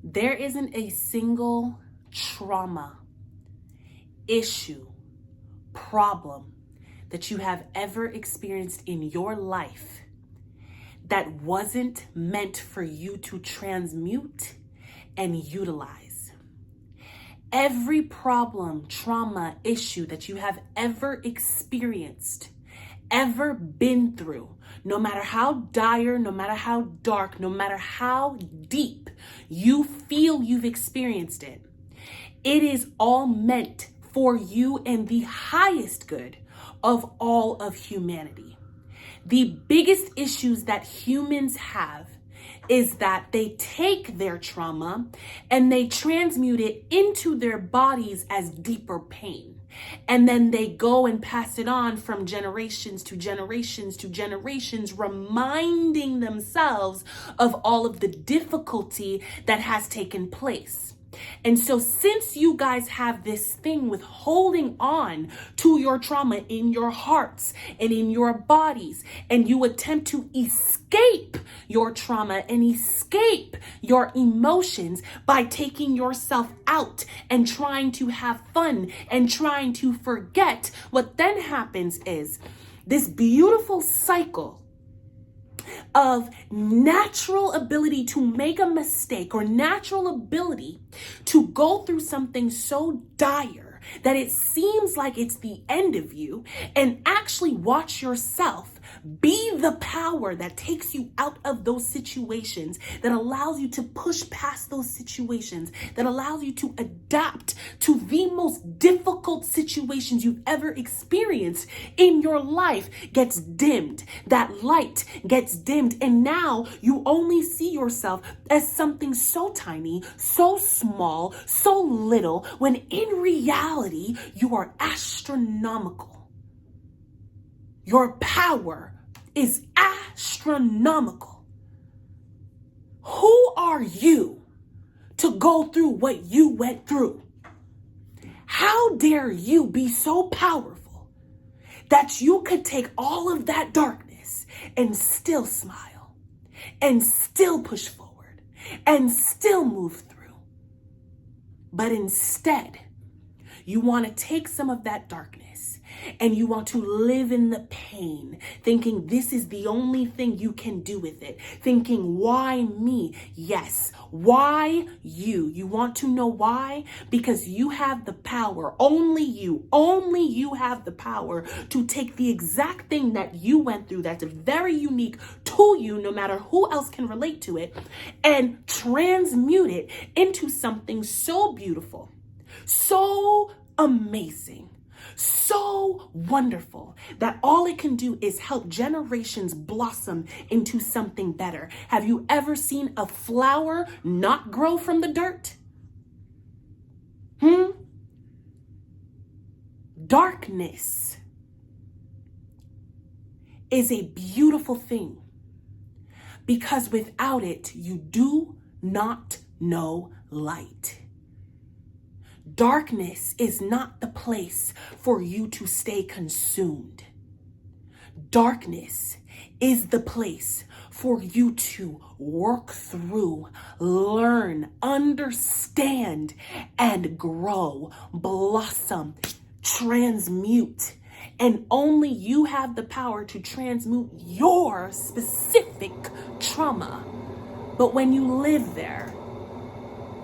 There isn't a single trauma, issue, problem that you have ever experienced in your life that wasn't meant for you to transmute and utilize. Every problem, trauma, issue that you have ever experienced, ever been through, no matter how dire, no matter how dark, no matter how deep you feel you've experienced it, it is all meant for you and the highest good of all of humanity. The biggest issues that humans have is that they take their trauma and they transmute it into their bodies as deeper pain. And then they go and pass it on from generations to generations to generations, reminding themselves of all of the difficulty that has taken place. And so since you guys have this thing with holding on to your trauma in your hearts and in your bodies, and you attempt to escape your trauma and escape your emotions by taking yourself out and trying to have fun and trying to forget, what then happens is this beautiful cycle of natural ability to make a mistake or natural ability to go through something so dire that it seems like it's the end of you, and actually watch yourself be the power that takes you out of those situations, that allows you to push past those situations, that allows you to adapt to the most difficult situations you've ever experienced in your life gets dimmed. That light gets dimmed, and now you only see yourself as something so tiny, so small, so little, when in reality you are astronomical. Your power is astronomical. Who are you to go through what you went through? How dare you be so powerful that you could take all of that darkness and still smile and still push forward and still move through? But instead, you want to take some of that darkness and you want to live in the pain, thinking this is the only thing you can do with it, thinking, why me? Yes, why you? You want to know why? Because you have the power, only you have the power to take the exact thing that you went through that's very unique to you, no matter who else can relate to it, and transmute it into something so beautiful, so amazing, so wonderful, that all it can do is help generations blossom into something better. Have you ever seen a flower not grow from the dirt? Darkness is a beautiful thing, because without it, you do not know light. Darkness is not the place for you to stay consumed. Darkness is the place for you to work through, learn, understand, and grow, blossom, transmute. And only you have the power to transmute your specific trauma. But when you live there,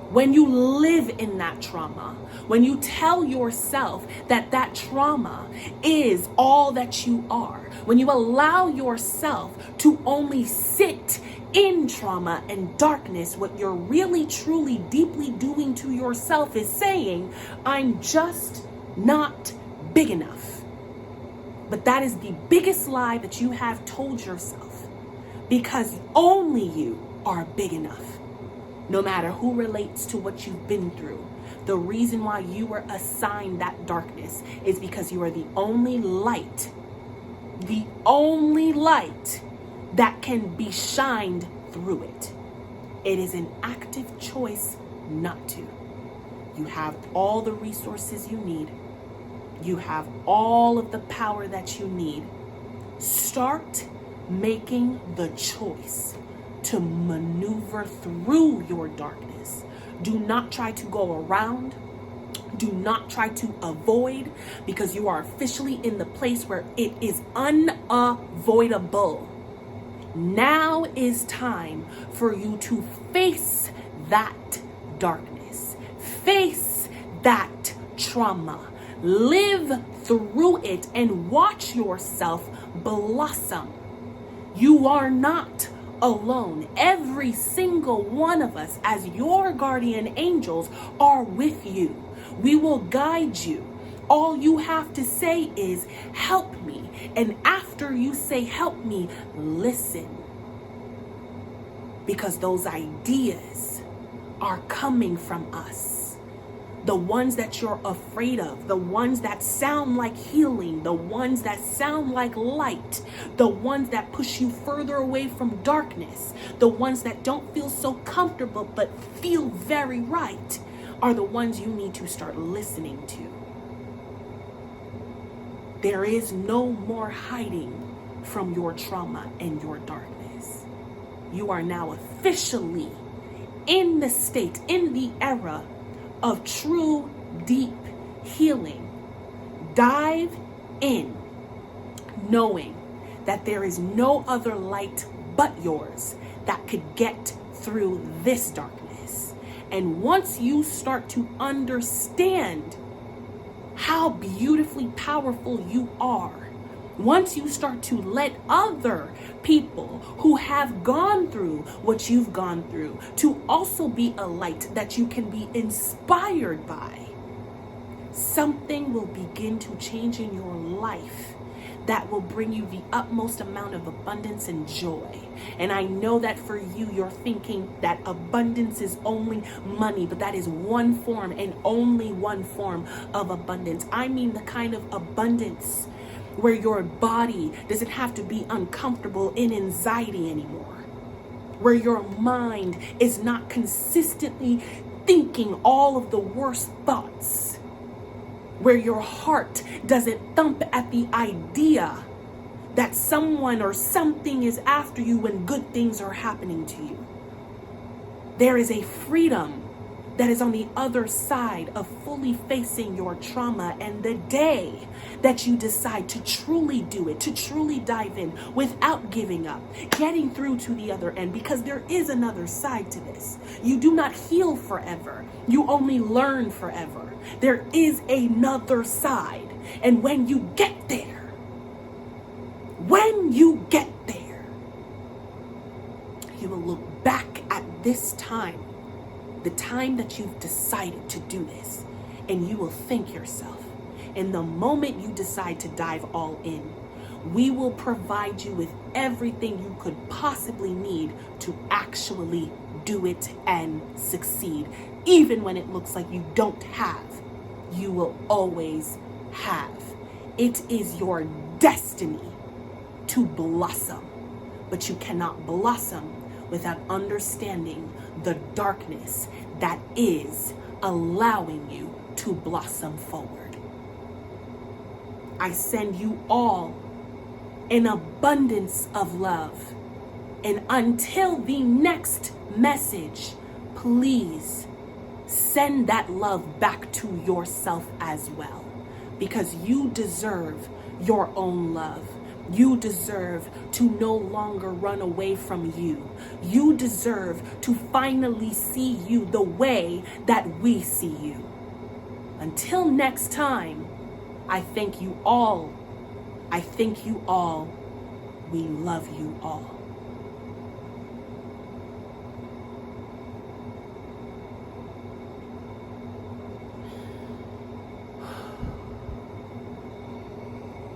when you live in that trauma, when you tell yourself that that trauma is all that you are, when you allow yourself to only sit in trauma and darkness, what you're really, truly, deeply doing to yourself is saying, I'm just not big enough. But that is the biggest lie that you have told yourself, because only you are big enough. No matter who relates to what you've been through, the reason why you were assigned that darkness is because you are the only light that can be shined through it. It is an active choice not to. You have all the resources you need. You have all of the power that you need. Start making the choice to maneuver through your darkness Do not try to go around. Do not try to avoid, because you are officially in the place where it is unavoidable. Now is time for you to face that darkness, face that trauma, live through it, and watch yourself blossom. You are not alone. Every single one of us, as your guardian angels, are with you. We will guide you. All you have to say is, help me. And after you say, help me, listen. Because those ideas are coming from us. The ones that you're afraid of, the ones that sound like healing, the ones that sound like light, the ones that push you further away from darkness, the ones that don't feel so comfortable but feel very right, are the ones you need to start listening to. There is no more hiding from your trauma and your darkness. You are now officially in the state, in the era of true, deep healing. Dive in, knowing that there is no other light but yours that could get through this darkness. And once you start to understand how beautifully powerful you are, once you start to let other people who have gone through what you've gone through to also be a light that you can be inspired by, something will begin to change in your life that will bring you the utmost amount of abundance and joy. And I know that for you, you're thinking that abundance is only money, but that is one form and only one form of abundance. I mean the kind of abundance where your body doesn't have to be uncomfortable in anxiety anymore, where your mind is not consistently thinking all of the worst thoughts, where your heart doesn't thump at the idea that someone or something is after you when good things are happening to you. There is a freedom that is on the other side of fully facing your trauma. And the day that you decide to truly do it, to truly dive in without giving up, getting through to the other end, because there is another side to this. You do not heal forever. You only learn forever. There is another side. And when you get there, you will look back at this time, the time that you've decided to do this, and you will thank yourself. And the moment you decide to dive all in, we will provide you with everything you could possibly need to actually do it and succeed. Even when it looks like you don't have, you will always have. It is your destiny to blossom, but you cannot blossom without understanding the darkness that is allowing you to blossom forward. I send you all an abundance of love. And until the next message, please send that love back to yourself as well, because you deserve your own love. You deserve to no longer run away from you. You deserve to finally see you the way that we see you. Until next time, I thank you all. I thank you all. We love you all.